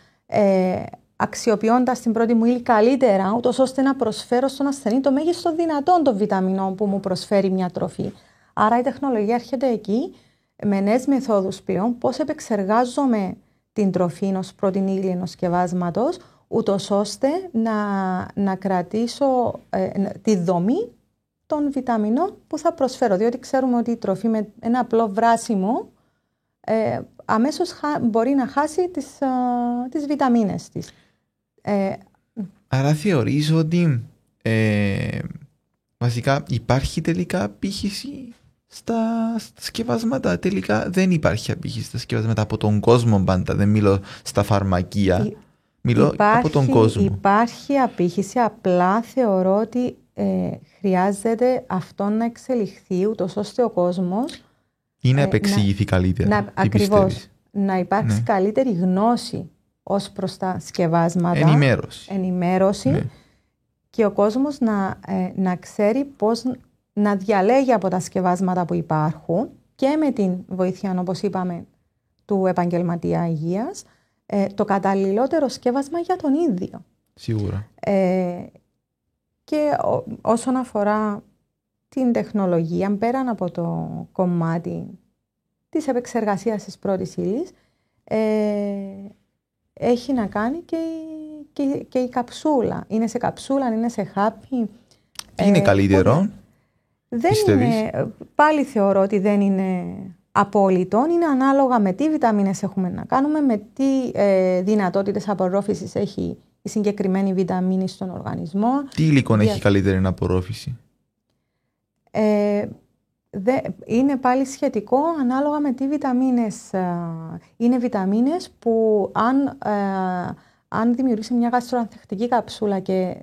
αξιοποιώντας την πρώτη μου ύλη καλύτερα, ούτως ώστε να προσφέρω στον ασθενή το μέγιστο δυνατόν των βιταμινών που μου προσφέρει μια τροφή. Άρα η τεχνολογία έρχεται εκεί με νέες μεθόδους πλέον, πώς επεξεργάζομαι την τροφή ως πρώτη ύλη ενός σκευάσματος, ούτως ώστε να κρατήσω τη δομή των βιταμινών που θα προσφέρω. Διότι ξέρουμε ότι η τροφή με ένα απλό βράσιμο αμέσως μπορεί να χάσει τις βιταμίνες της. Άρα θεωρείς ότι βασικά υπάρχει τελικά απήχηση στα σκευάσματα? Τελικά δεν υπάρχει απήχηση στα σκευάσματα από τον κόσμο πάντα. Δεν μιλώ στα φαρμακεία. Μιλώ από τον κόσμο. Υπάρχει απήχηση, απλά θεωρώ ότι χρειάζεται αυτό να εξελιχθεί ούτως ώστε ο κόσμος ή να επεξηγηθεί καλύτερα. Ακριβώς. Να υπάρξει καλύτερη γνώση ως προς τα σκευάσματα. Ενημέρωση. Ναι. Και ο κόσμος να ξέρει πώς να διαλέγει από τα σκευάσματα που υπάρχουν και με την βοήθεια, όπως είπαμε, του επαγγελματία υγείας, το καταλληλότερο σκεύασμα για τον ίδιο. Σίγουρα. Και όσον αφορά την τεχνολογία, πέραν από το κομμάτι της επεξεργασίας της πρώτης ύλης, έχει να κάνει και η καψούλα. Είναι σε καψούλα, είναι σε χάπι. Τι είναι καλύτερο, πάλι θεωρώ ότι δεν είναι απόλυτο. Είναι ανάλογα με τι βιταμίνες έχουμε να κάνουμε, με τι δυνατότητες απορρόφησης έχει η συγκεκριμένη βιταμίνη στον οργανισμό. Τι υλικό έχει καλύτερη απορρόφηση? Είναι πάλι σχετικό ανάλογα με τι βιταμίνες. Είναι βιταμίνες που αν δημιουργήσει μια γαστροανθεκτική καψούλα και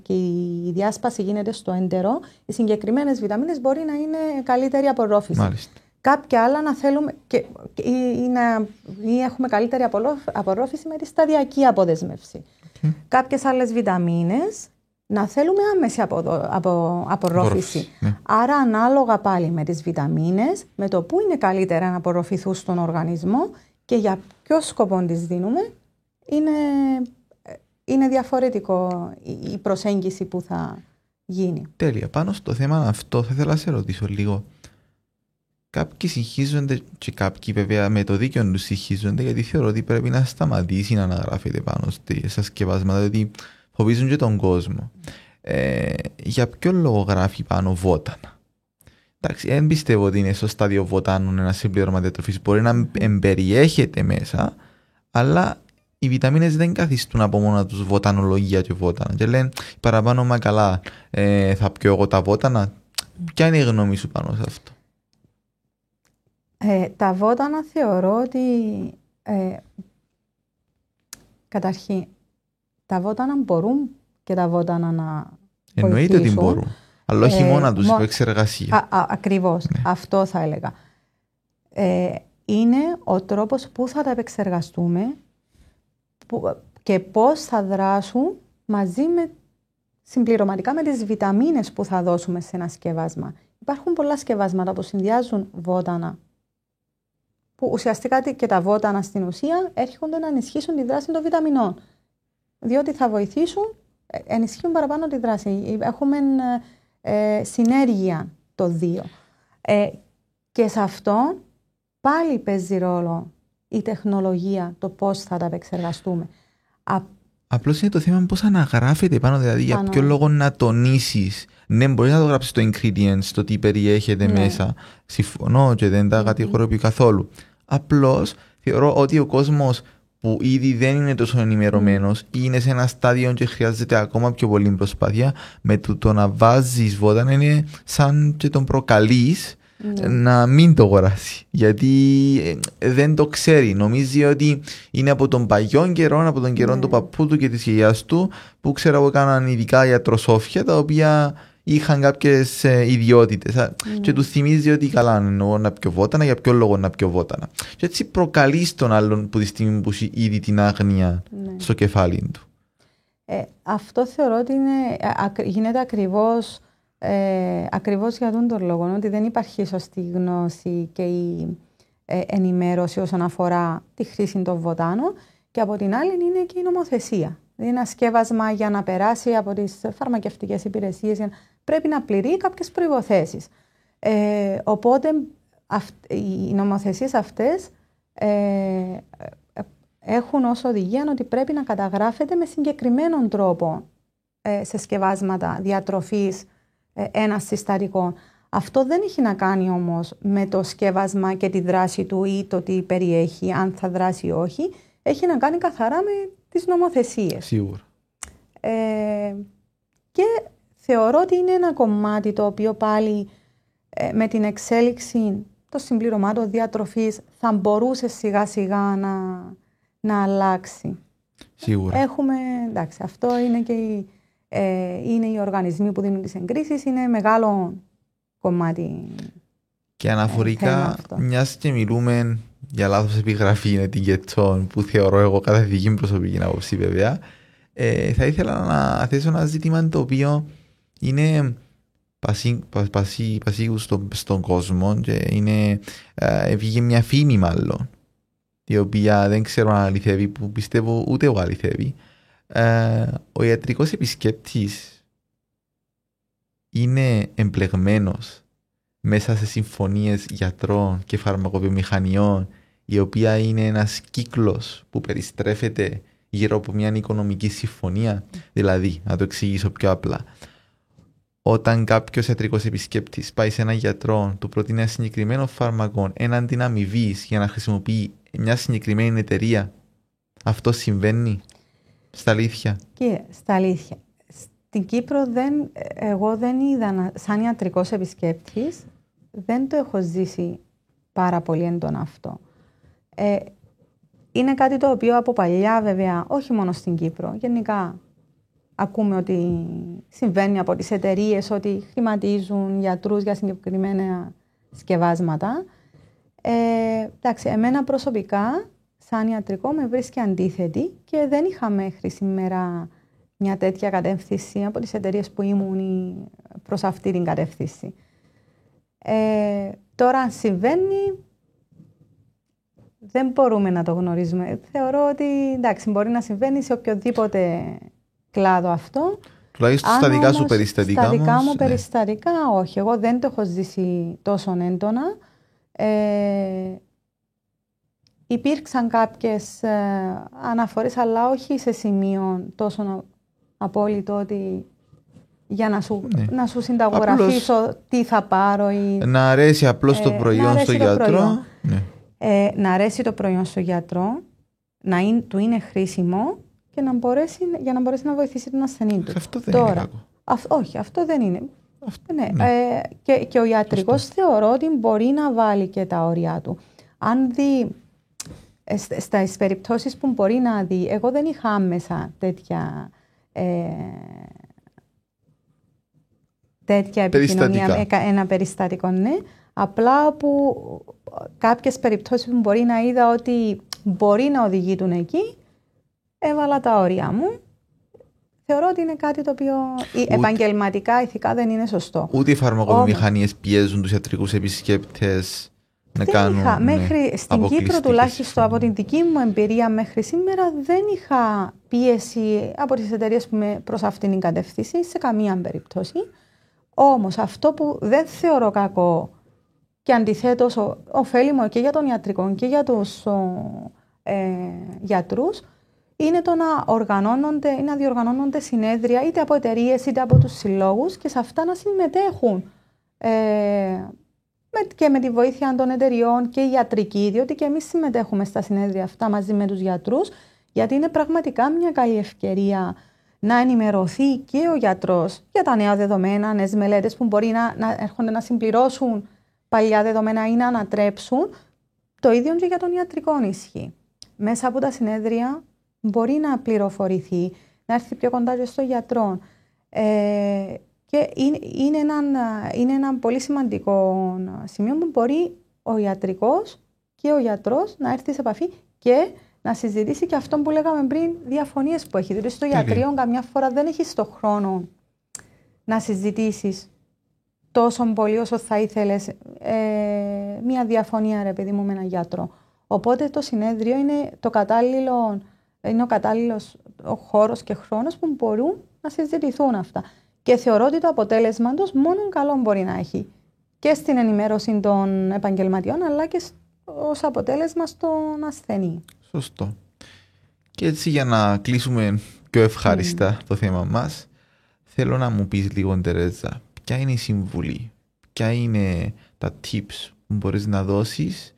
η διάσπαση γίνεται στο έντερο, οι συγκεκριμένες βιταμίνες μπορεί να είναι καλύτερη απορρόφηση. Μάλιστα. Κάποια άλλα να θέλουμε ή έχουμε καλύτερη απορρόφηση με τη σταδιακή αποδέσμευση. Κάποιες άλλες βιταμίνες να θέλουμε άμεση απορρόφηση. Ναι. Άρα ανάλογα πάλι με τις βιταμίνες, με το που είναι καλύτερα να απορροφηθούν στον οργανισμό και για ποιο σκοπό τις δίνουμε, είναι διαφορετικό η προσέγγιση που θα γίνει. Τέλεια. Πάνω στο θέμα αυτό θα ήθελα να σε ρωτήσω λίγο. Κάποιοι συγχύζονται και κάποιοι βέβαια με το δίκαιο τους συγχύζονται, γιατί θεωρώ ότι πρέπει να σταματήσει να αναγράφεται πάνω στα σκευάσματα, διότι φοβίζουν και τον κόσμο. Για ποιο λόγο γράφει πάνω βότανα? Εντάξει, δεν πιστεύω ότι είναι στο στάδιο βοτάνων ένα συμπλήρωμα διατροφής. Μπορεί να εμπεριέχεται μέσα, αλλά οι βιταμίνες δεν καθιστούν από μόνα τους βοτανολογία και βότανα. Και λένε παραπάνω, μα καλά, θα πιω εγώ τα βότανα. Ποια είναι η γνώμη σου πάνω σε αυτό? Τα βότανα θεωρώ ότι καταρχήν τα βότανα μπορούν και τα βότανα να εννοείται βοηθήσουν. Ότι μπορούν, αλλά όχι μόνα τους, επεξεργασία. Ακριβώς, ναι. Αυτό θα έλεγα. Είναι ο τρόπος που θα τα επεξεργαστούμε και πώς θα δράσουν μαζί συμπληρωματικά με τις βιταμίνες που θα δώσουμε σε ένα σκευάσμα. Υπάρχουν πολλά σκευάσματα που συνδυάζουν βότανα, που ουσιαστικά και τα βότανα στην ουσία έρχονται να ενισχύσουν τη δράση των βιταμινών. Διότι θα βοηθήσουν, ενισχύουν παραπάνω τη δράση. Έχουμε συνέργεια το δύο. Και σε αυτό πάλι παίζει ρόλο η τεχνολογία, το πώς θα τα επεξεργαστούμε. Απλώς είναι το θέμα πώς αναγράφεται πάνω, δηλαδή για ποιο λόγο να τονίσεις. Ναι, μπορείς να το γράψεις το ingredients, το τι περιέχεται μέσα. Συμφωνώ και δεν τα κατηγοροποιώ καθόλου. Απλώς θεωρώ ότι ο κόσμος που ήδη δεν είναι τόσο ενημερωμένος ή είναι σε ένα στάδιο και χρειάζεται ακόμα πιο πολύ προσπάθεια, με το να βάζεις βότανα είναι σαν και τον προκαλείς να μην το αγοράσει. Γιατί δεν το ξέρει. Νομίζει ότι είναι από τον παγιόν καιρό, από τον καιρό του παππού του και της γιαγιάς του, που ξέρω εγώ κάναν ειδικά ιατροσόφια, τα οποία είχαν κάποιες ιδιότητες. Και του θυμίζει ότι καλά, εννοώ να πιω βότανα, για ποιο λόγο να πιω βότανα. Και έτσι προκαλείς τον άλλον που τη στιγμή που έχει ήδη την άγνοια στο κεφάλι του. Αυτό θεωρώ ότι γίνεται ακριβώς για τον λόγο, ότι δεν υπάρχει σωστή γνώση και η ενημέρωση όσον αφορά τη χρήση των βοτάνων, και από την άλλη είναι και η νομοθεσία. Είναι ένα σκεύασμα για να περάσει από τις φαρμακευτικές υπηρεσίες, πρέπει να πληρεί κάποιες προϋποθέσεις. Οπότε οι νομοθεσίες αυτές έχουν ως οδηγία ότι πρέπει να καταγράφεται με συγκεκριμένον τρόπο σε σκευάσματα διατροφής ένα συστατικό. Αυτό δεν έχει να κάνει όμως με το σκεύασμα και τη δράση του ή το τι περιέχει, αν θα δράσει ή όχι. Έχει να κάνει καθαρά με τις νομοθεσίες. Σίγουρα. Και θεωρώ ότι είναι ένα κομμάτι το οποίο πάλι με την εξέλιξη των συμπληρωμάτων διατροφής θα μπορούσε σιγά σιγά να αλλάξει. Σίγουρα. Έχουμε, εντάξει, αυτό είναι και είναι οι οργανισμοί που δίνουν τις εγκρίσεις, είναι μεγάλο κομμάτι. Και αναφορικά, μιας και μιλούμε για λάθος επιγραφή ετικετών, που θεωρώ εγώ κατά δική μου προσωπική άποψη βέβαια, θα ήθελα να θέσω ένα ζήτημα το οποίο είναι πασίγου στον κόσμο και βγήκε μια φήμη μάλλον, η οποία δεν ξέρω αν αληθεύει, που πιστεύω ούτε εγώ αληθεύει. Ο ιατρικός επισκέπτης είναι εμπλεγμένος μέσα σε συμφωνίες γιατρών και φαρμακοβιομηχανιών, η οποία είναι ένας κύκλος που περιστρέφεται γύρω από μια οικονομική συμφωνία. Δηλαδή, να το εξηγήσω πιο απλά, όταν κάποιος ιατρικός επισκέπτης πάει σε έναν γιατρό, του προτείνει ένα συγκεκριμένο φάρμακο έναντι αμοιβής για να χρησιμοποιεί μια συγκεκριμένη εταιρεία, αυτό συμβαίνει στα αλήθεια? Κύριε, στα αλήθεια. Στην Κύπρο εγώ δεν είδα, σαν ιατρικός επισκέπτης, δεν το έχω ζήσει πάρα πολύ έντονα αυτό. Είναι κάτι το οποίο από παλιά βέβαια, όχι μόνο στην Κύπρο, γενικά ακούμε ότι συμβαίνει από τις εταιρείες, ότι χρηματίζουν γιατρούς για συγκεκριμένα σκευάσματα. Εντάξει, εμένα προσωπικά, σαν ιατρικό, με βρίσκει αντίθετη και δεν είχα μέχρι σήμερα μια τέτοια κατεύθυνση από τις εταιρείες που ήμουν προς αυτή την κατεύθυνση. Τώρα, αν συμβαίνει, δεν μπορούμε να το γνωρίζουμε. Θεωρώ ότι, εντάξει, μπορεί να συμβαίνει σε οποιοδήποτε κλάδο αυτό. Τουλάχιστον στα δικά σου περιστατικά. Στα δικά μου περιστατικά, όχι. Εγώ δεν το έχω ζήσει τόσο έντονα. Υπήρξαν κάποιες αναφορές, αλλά όχι σε σημείο τόσο απόλυτο ότι για να σου συνταγογραφήσω απλώς τι θα πάρω. Να αρέσει απλώς το προϊόν στο γιατρό. Ναι. Να αρέσει το προϊόν στο γιατρό, του είναι χρήσιμο και για να μπορέσει να βοηθήσει τον ασθενή του. Αυτό δεν είναι κακό. Όχι, αυτό δεν είναι. Ναι. Και ο ιατρικός θεωρώ ότι μπορεί να βάλει και τα όρια του. Αν δει, στις περιπτώσεις που μπορεί να δει, εγώ δεν είχα άμεσα τέτοια επικοινωνία, ένα περιστατικό, ναι. Απλά που κάποιες περιπτώσεις που μπορεί να είδα ότι μπορεί να οδηγήσουν εκεί, έβαλα τα όρια μου. Θεωρώ ότι είναι κάτι το οποίο επαγγελματικά, ηθικά δεν είναι σωστό. Ούτε οι φαρμακοβιομηχανίες πιέζουν τους ιατρικούς επισκέπτες να κάνουν στην Κύπρο, τουλάχιστον από την δική μου εμπειρία μέχρι σήμερα, δεν είχα πίεση από τις εταιρείες που προς αυτήν την κατεύθυνση, σε καμία περίπτωση. Όμως αυτό που δεν θεωρώ κακό και αντιθέτως ωφέλιμο και για τον ιατρικό και για τους γιατρούς, είναι το να διοργανώνονται συνέδρια είτε από εταιρείες είτε από τους συλλόγους και σε αυτά να συμμετέχουν και με τη βοήθεια των εταιριών και οι ιατρικοί, διότι και εμείς συμμετέχουμε στα συνέδρια αυτά μαζί με τους γιατρούς, γιατί είναι πραγματικά μια καλή ευκαιρία να ενημερωθεί και ο γιατρός για τα νέα δεδομένα, νέες μελέτες που μπορεί να έρχονται να συμπληρώσουν παλιά δεδομένα ή να ανατρέψουν. Το ίδιο και για τον ιατρικό ισχύει. Μέσα από τα συνέδρια μπορεί να πληροφορηθεί, να έρθει πιο κοντά και στο γιατρό. Και είναι ένα πολύ σημαντικό σημείο που μπορεί ο ιατρικός και ο γιατρός να έρθει σε επαφή και να συζητήσει και αυτό που λέγαμε πριν, διαφωνίες που έχει. Δηλαδή στο ιατρείο καμιά φορά δεν έχεις το χρόνο να συζητήσεις τόσο πολύ όσο θα ήθελες μια διαφωνία, ρε παιδί μου, με έναν γιατρό. Οπότε το συνέδριο είναι ο κατάλληλος χώρος και χρόνος που μπορούν να συζητηθούν αυτά. Και θεωρώ ότι το αποτέλεσμα τους μόνο καλό μπορεί να έχει και στην ενημέρωση των επαγγελματιών, αλλά και ως αποτέλεσμα στον ασθενή. Σωστό. Και έτσι, για να κλείσουμε πιο ευχάριστα το θέμα μας, θέλω να μου πεις λίγο, Τερέζα, ποια είναι η συμβουλή, ποια είναι τα tips που μπορείς να δώσεις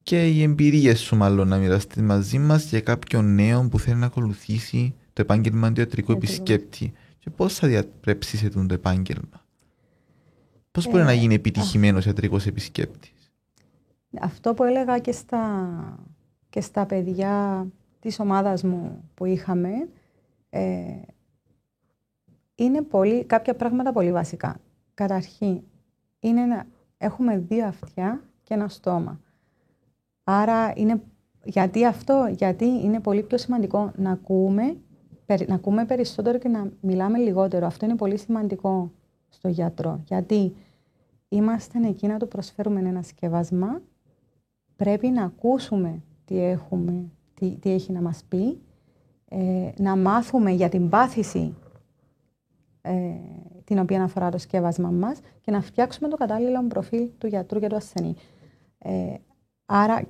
και οι εμπειρίες σου μάλλον να μοιραστείς μαζί μας για κάποιον νέο που θέλει να ακολουθήσει το επάγγελμα του ιατρικού επισκέπτη και πώς θα διαπρέψει σε το επάγγελμα. Πώς μπορεί να γίνει επιτυχημένος ιατρικός επισκέπτης. Αυτό που έλεγα και στα παιδιά της ομάδας μου που είχαμε, είναι κάποια πράγματα πολύ βασικά. Καταρχήν, έχουμε 2 αυτιά και 1 στόμα. Άρα, γιατί είναι πολύ πιο σημαντικό να ακούμε περισσότερο και να μιλάμε λιγότερο. Αυτό είναι πολύ σημαντικό στο γιατρό. Γιατί είμαστε εκεί να του προσφέρουμε ένα σκευάσμα, πρέπει να ακούσουμε τι έχει να μας πει, να μάθουμε για την πάθηση την οποία αφορά το σκεύασμα μας και να φτιάξουμε το κατάλληλο προφίλ του γιατρού και του ασθενή. Άρα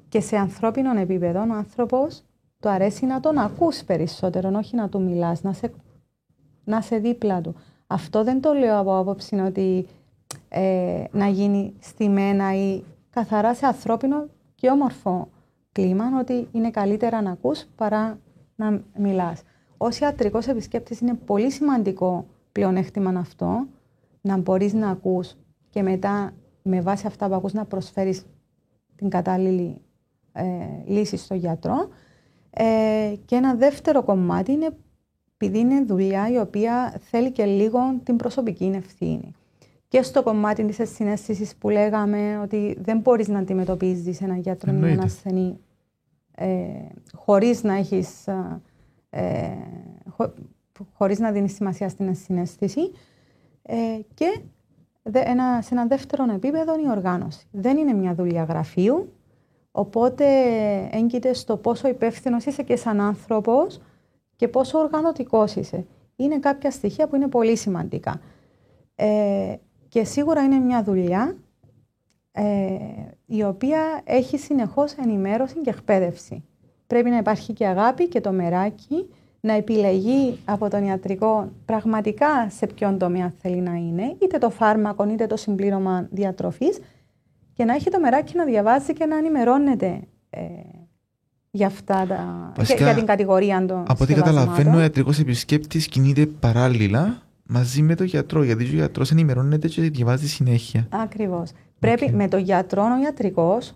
και σε ανθρώπινο επίπεδο ο άνθρωπος του αρέσει να τον ακούς περισσότερο, όχι να του μιλάς, να σε δίπλα του. Αυτό δεν το λέω από άποψη ότι να γίνει στημένα ή καθαρά σε ανθρώπινο και όμορφο κλίμα, ότι είναι καλύτερα να ακούς παρά να μιλάς. Ως ιατρικός επισκέπτης είναι πολύ σημαντικό πλεονέκτημα αυτό, να μπορείς να ακούς και μετά με βάση αυτά που ακούς να προσφέρεις την κατάλληλη λύση στο γιατρό. Και ένα δεύτερο κομμάτι είναι, επειδή είναι δουλειά η οποία θέλει και λίγο την προσωπική ευθύνη. Και στο κομμάτι της συναίσθησης που λέγαμε ότι δεν μπορείς να αντιμετωπίζεις έναν γιατρό ή έναν ασθενή χωρίς να έχεις... χωρίς να δίνεις σημασία στην συναίσθηση, και σε ένα δεύτερο επίπεδο η οργάνωση. Δεν είναι μια δουλειά γραφείου, οπότε έγκυται στο πόσο υπεύθυνος είσαι και σαν άνθρωπος και πόσο οργανωτικός είσαι. Είναι κάποια στοιχεία που είναι πολύ σημαντικά. Και σίγουρα είναι μια δουλειά η οποία έχει συνεχώς ενημέρωση και εκπαίδευση. Πρέπει να υπάρχει και αγάπη και το μεράκι, να επιλεγεί από τον ιατρικό πραγματικά σε ποιον τομέα θέλει να είναι, είτε το φάρμακο είτε το συμπλήρωμα διατροφής, και να έχει το μεράκι να διαβάζει και να ενημερώνεται για την κατηγορία των από ό,τι καταλαβαίνω, ο ιατρικός επισκέπτης κινείται παράλληλα μαζί με τον γιατρό, γιατί ο γιατρός ενημερώνεται και διαβάζει συνέχεια. Ακριβώς. Πρέπει με τον γιατρό, ο ιατρικός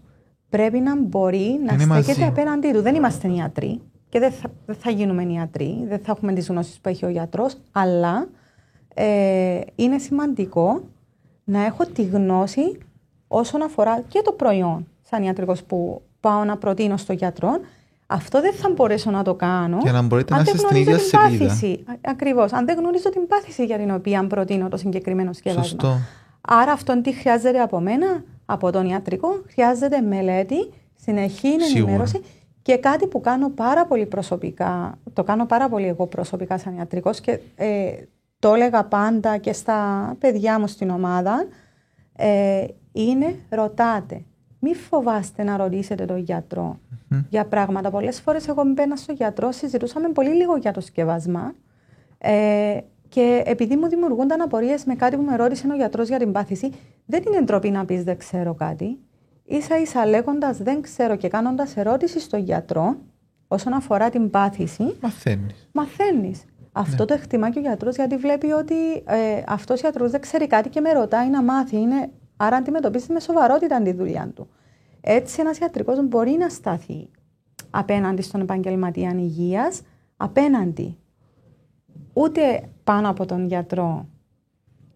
πρέπει να μπορεί να στέκεται απέναντί του. Δεν είμαστε ιατροί και δεν θα γίνουμε ιατροί, δεν θα έχουμε τις γνώσεις που έχει ο γιατρός, αλλά είναι σημαντικό να έχω τη γνώση όσον αφορά και το προϊόν, σαν ιατρικός που πάω να προτείνω στο γιατρό. Αυτό δεν θα μπορέσω να το κάνω για να μπορείτε να είστε στην ίδια σελίδα. Ακριβώς. Αν δεν γνωρίζω την πάθηση για την οποία προτείνω το συγκεκριμένο σκεύασμα. Σωστό. Άρα αυτό τι χρειάζεται από μένα, από τον ιατρικό, χρειάζεται μελέτη, συνεχή ενημέρωση και κάτι που κάνω πάρα πολύ προσωπικά. Το κάνω πάρα πολύ εγώ προσωπικά σαν ιατρικός και το έλεγα πάντα και στα παιδιά μου στην ομάδα. Είναι ρωτάτε. Μη φοβάστε να ρωτήσετε τον γιατρό για πράγματα. Πολλές φορές εγώ μπαίνα στον γιατρό, συζητούσαμε πολύ λίγο για το σκευάσμα και επειδή μου δημιουργούνταν απορίες με κάτι που με ρώτησε ο γιατρός για την πάθηση, δεν είναι ντροπή να πεις δεν ξέρω κάτι. Ίσα ίσα λέγοντας δεν ξέρω και κάνοντας ερώτηση στον γιατρό όσον αφορά την πάθηση, μαθαίνεις. Αυτό το εκτιμά και ο γιατρός, γιατί βλέπει ότι αυτός ο γιατρός δεν ξέρει κάτι και με ρωτάει να μάθει. Άρα αντιμετωπίζει με σοβαρότητα τη δουλειά του. Έτσι ένας ιατρικός μπορεί να σταθεί απέναντι στον επαγγελματία υγείας, απέναντι. Ούτε πάνω από τον γιατρό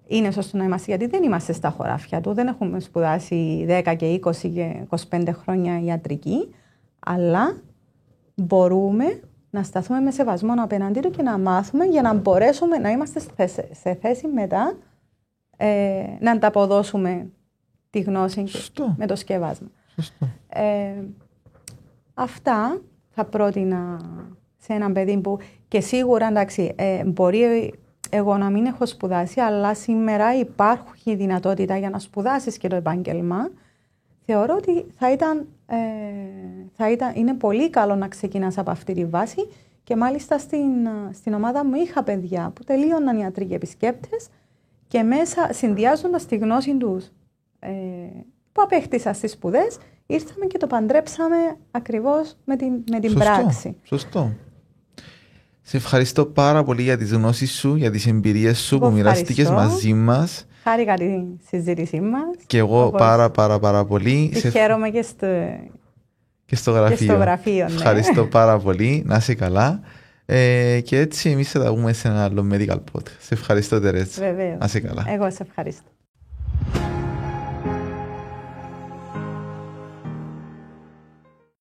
είναι σωστό να είμαστε, γιατί δεν είμαστε στα χωράφια του, δεν έχουμε σπουδάσει 10 και 20 και 25 χρόνια ιατρική, αλλά μπορούμε να σταθούμε με σεβασμό απέναντί του και να μάθουμε για να μπορέσουμε να είμαστε σε θέση μετά να ανταποδώσουμε τη γνώση με το σκεύασμα. Αυτά θα πρότεινα σε έναν παιδί που και σίγουρα εντάξει, μπορεί εγώ να μην έχω σπουδάσει, αλλά σήμερα υπάρχει δυνατότητα για να σπουδάσεις και το επάγγελμα. Θεωρώ ότι είναι πολύ καλό να ξεκινάς από αυτή τη βάση και μάλιστα στην ομάδα μου είχα παιδιά που τελείωναν ιατρικοί επισκέπτες και μέσα συνδυάζοντας τη γνώση τους που απέκτησα στις σπουδές, ήρθαμε και το παντρέψαμε ακριβώς με την πράξη. Σωστό. Σε ευχαριστώ πάρα πολύ για τις γνώσεις σου, για τις εμπειρίες σου που μοιράστηκες μαζί μας. Χάρηκα τη συζήτησή μας. Και εγώ πάρα πολύ. Και χαίρομαι και στο γραφείο. Ναι. Ευχαριστώ πάρα πολύ. Να είσαι καλά. Και έτσι εμείς θα τα πούμε σε ένα άλλο medical podcast. Σε ευχαριστώ, Τερέτσα. Βεβαίως. Να είσαι καλά. Εγώ σε ευχαριστώ.